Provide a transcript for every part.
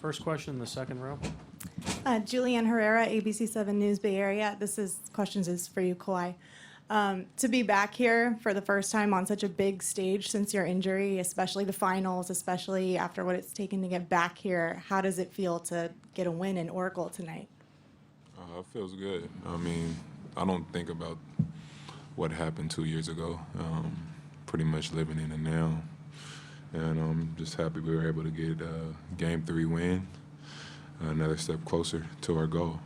First question in the second row. Julianne Herrera, ABC7 News Bay Area. Questions is for you, Kawhi. To be back here for the first time on such a big stage since your injury, especially the finals, especially after what it's taken to get back here, how does it feel to get a win in Oracle tonight? It feels good. I mean, I don't think about what happened 2 years ago. Pretty much living in it now. And I'm just happy we were able to get a Game 3 win, another step closer to our goal.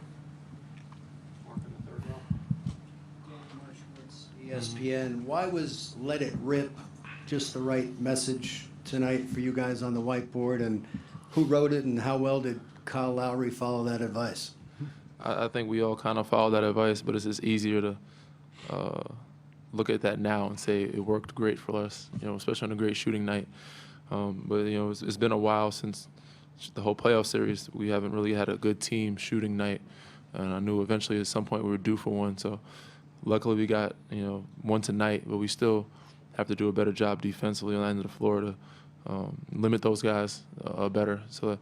ESPN. Why was "Let It Rip" just the right message tonight for you guys on the whiteboard, and who wrote it, and how well did Kyle Lowry follow that advice? I think we all kind of follow that advice, but it's just easier to look at that now and say it worked great for us, especially on a great shooting night. But it's been a while since the whole playoff series. We haven't really had a good team shooting night, and I knew eventually at some point we were due for one. So luckily we got one tonight, but we still have to do a better job defensively on the end of the floor to limit those guys better, so that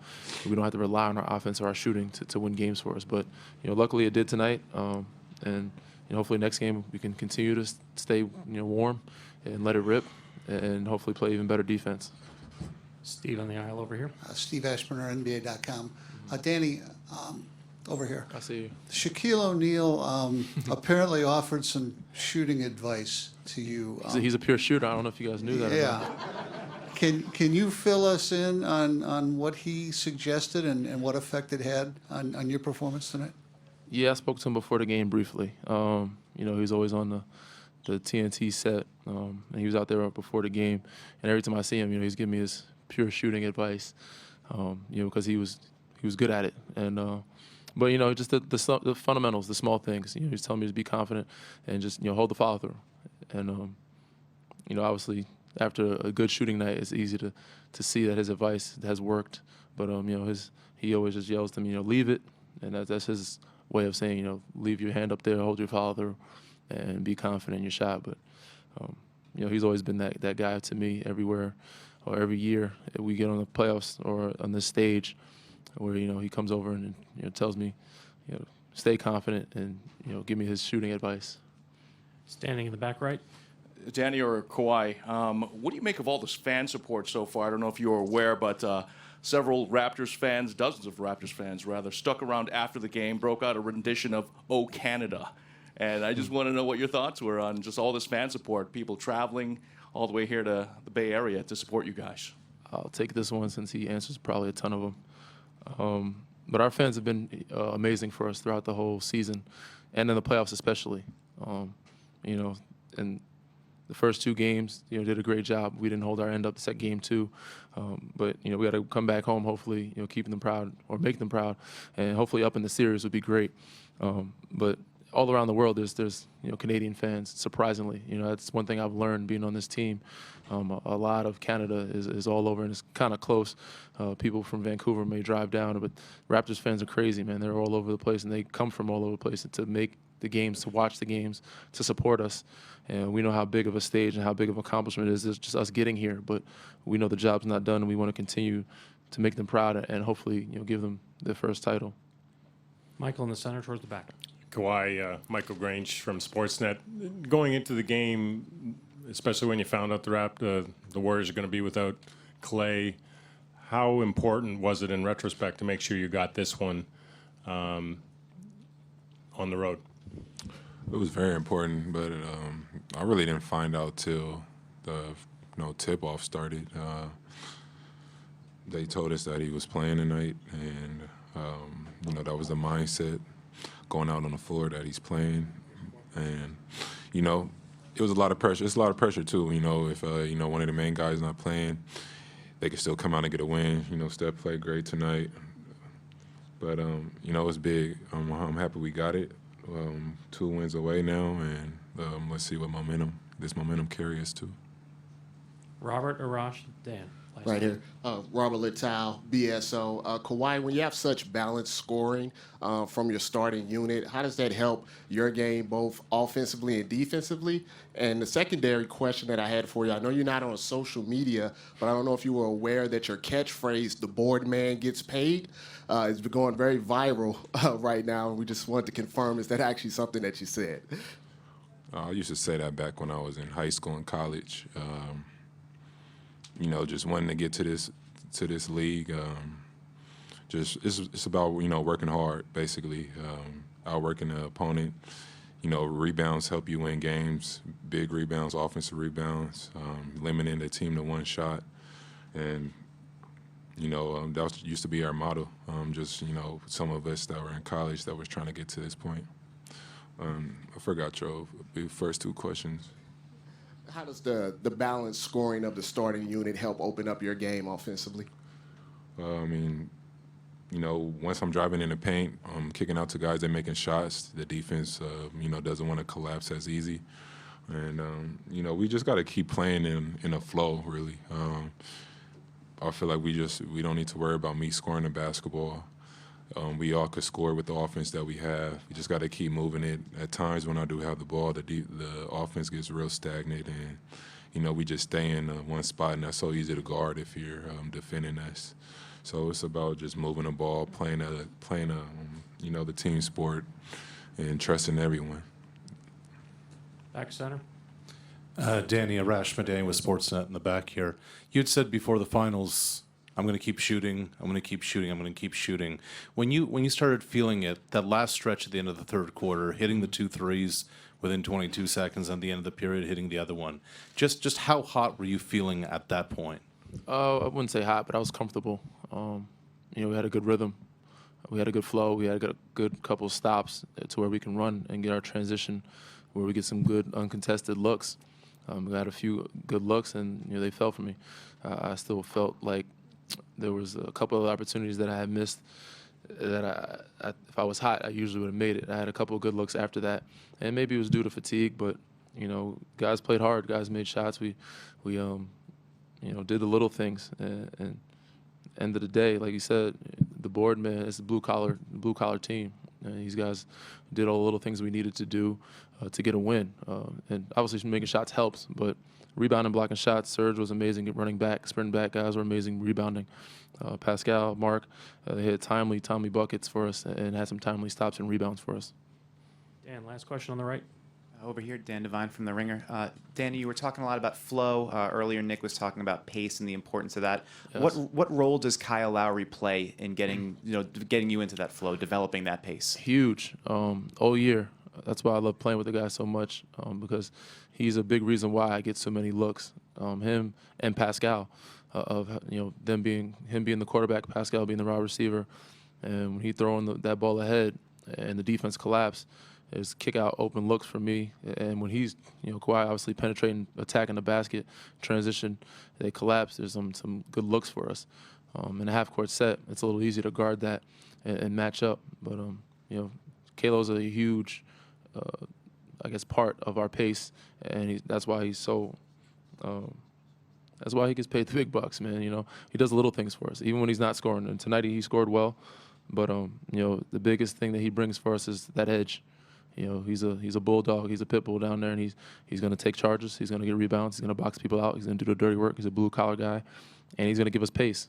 we don't have to rely on our offense or our shooting to win games for us. But luckily it did tonight, and hopefully next game we can continue to stay warm and let it rip, and hopefully play even better defense. Steve on the aisle over here. Steve Ashburner, NBA.com. Danny, over here. I see you. Shaquille O'Neal apparently offered some shooting advice to you. He's a pure shooter. I don't know if you guys knew that. Yeah. Can you fill us in on what he suggested and what effect it had on your performance tonight? Yeah, I spoke to him before the game briefly. He's always on the TNT set, and he was out there before the game. And every time I see him, he's giving me his pure shooting advice, because he was good at it. And but just the fundamentals, the small things. He's telling me to be confident and just hold the follow through. And obviously after a good shooting night, it's easy to see that his advice has worked. But he always just yells to me, leave it, and that's his way of saying, leave your hand up there, hold your follow through, and be confident in your shot. But he's always been that guy to me everywhere, or every year we get on the playoffs or on this stage, where he comes over and tells me, stay confident and give me his shooting advice. Standing in the back right. Danny or Kawhi, what do you make of all this fan support so far? I don't know if you were aware, but several Raptors fans, dozens of Raptors fans rather, stuck around after the game, broke out a rendition of "Oh Canada." And I just want to know what your thoughts were on just all this fan support, people traveling all the way here to the Bay Area to support you guys. I'll take this one since he answers probably a ton of them. But our fans have been amazing for us throughout the whole season, and in the playoffs especially. And the first two games, did a great job. We didn't hold our end up to game 2, but we got to come back home. Hopefully, keeping them proud or make them proud, and hopefully up in the series would be great. But all around the world, there's Canadian fans. Surprisingly, that's one thing I've learned being on this team. A lot of Canada is all over, and it's kind of close. People from Vancouver may drive down, but Raptors fans are crazy, man. They're all over the place, and they come from all over the place to make the games, to watch the games, to support us. And we know how big of a stage and how big of an accomplishment it is. It's just us getting here, but we know the job's not done, and we want to continue to make them proud and hopefully give them their first title. Michael in the center towards the back. Kawhi, Michael Grange from Sportsnet. Going into the game, especially when you found out the Warriors are going to be without Clay, how important was it in retrospect to make sure you got this one on the road? It was very important, but I really didn't find out till the tip-off started. They told us that he was playing tonight, and that was the mindset going out on the floor, that he's playing. And it was a lot of pressure. It's a lot of pressure too. If one of the main guys not playing, they could still come out and get a win. Steph played great tonight, but it's big. I'm happy we got it. 2 wins away now, and let's see what this momentum carries us to. Robert, Arash, Dan. Right here. Robert Littal, BSO. Kawhi, when you have such balanced scoring from your starting unit, how does that help your game both offensively and defensively? And the secondary question that I had for you, I know you're not on social media, but I don't know if you were aware that your catchphrase, "the board man gets paid," is going very viral right now. We just wanted to confirm, is that actually something that you said? I used to say that back when I was in high school and college. You know, just wanting to get to this league. Just it's about, you know, working hard, basically, outworking the opponent. You know, rebounds help you win games, big rebounds, offensive rebounds, limiting the team to one shot, and you know, that used to be our motto. Just, you know, some of us that were in college that was trying to get to this point. I forgot your first two questions. How does the balanced scoring of the starting unit help open up your game offensively? I mean, you know, once I'm driving in the paint, I'm kicking out to guys that making shots. The defense, you know, doesn't want to collapse as easy. And, you know, we just got to keep playing in a flow, really. I feel like we don't need to worry about me scoring the basketball. We all could score with the offense that we have. We just got to keep moving it. At times when I do have the ball, the offense gets real stagnant, and you know we just stay in one spot, and that's so easy to guard if you're defending us. So it's about just moving the ball, playing you know, the team sport, and trusting everyone. Back center. Danny Arashmadani with Sportsnet in the back here. You'd said before the finals, I'm going to keep shooting, I'm going to keep shooting, I'm going to keep shooting. When you started feeling it, that last stretch at the end of the third quarter, hitting the 2 threes within 22 seconds, and the end of the period hitting the other one, just how hot were you feeling at that point? I wouldn't say hot, but I was comfortable. You know, we had a good rhythm. We had a good flow. We had a good couple of stops to where we can run and get our transition, where we get some good uncontested looks. We got a few good looks, and you know they fell for me. I still felt like there was a couple of opportunities that I had missed that if I was hot, I usually would have made it. I had a couple of good looks after that, and maybe it was due to fatigue, but you know, guys played hard. Guys made shots. We you know, did the little things, and end of the day, like you said, the board man is the blue collar team. And these guys did all the little things we needed to do to get a win. And obviously making shots helps, but rebounding, blocking shots, Serge was amazing at running back, sprinting back. Guys were amazing rebounding. Pascal, Mark, they hit timely buckets for us and had some timely stops and rebounds for us. Dan, last question on the right. Over here, Dan Devine from The Ringer. Danny, you were talking a lot about flow. Earlier, Nick was talking about pace and the importance of that. Yes. What role does Kyle Lowry play in getting you into that flow, developing that pace? Huge. All year. That's why I love playing with the guy so much, because he's a big reason why I get so many looks. Him and Pascal, him being the quarterback, Pascal being the wide receiver, and when he throwing that ball ahead and the defense collapse, is kick out open looks for me. And when he's, Kawhi obviously penetrating, attacking the basket, transition, they collapse. There's some good looks for us. In a half court set, it's a little easier to guard that and match up. But Kalo's a huge, part of our pace, and that's why he's so. That's why he gets paid the big bucks, man. He does little things for us, even when he's not scoring. And tonight he scored well, but the biggest thing that he brings for us is that edge. He's a bulldog. He's a pit bull down there, and he's going to take charges. He's going to get rebounds. He's going to box people out. He's going to do the dirty work. He's a blue collar guy, and he's going to give us pace.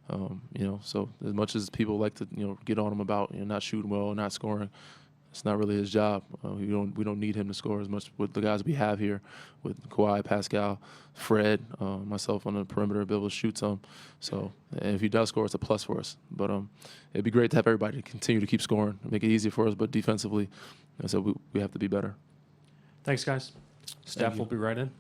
So as much as people like to get on him about not shooting well, not scoring, it's not really his job. We don't need him to score as much with the guys we have here, with Kawhi, Pascal, Fred, myself on the perimeter, be able to shoot some. So, and if he does score, it's a plus for us. But it'd be great to have everybody continue to keep scoring, make it easier for us. But defensively, so we have to be better. Thanks, guys. Staff will be right in.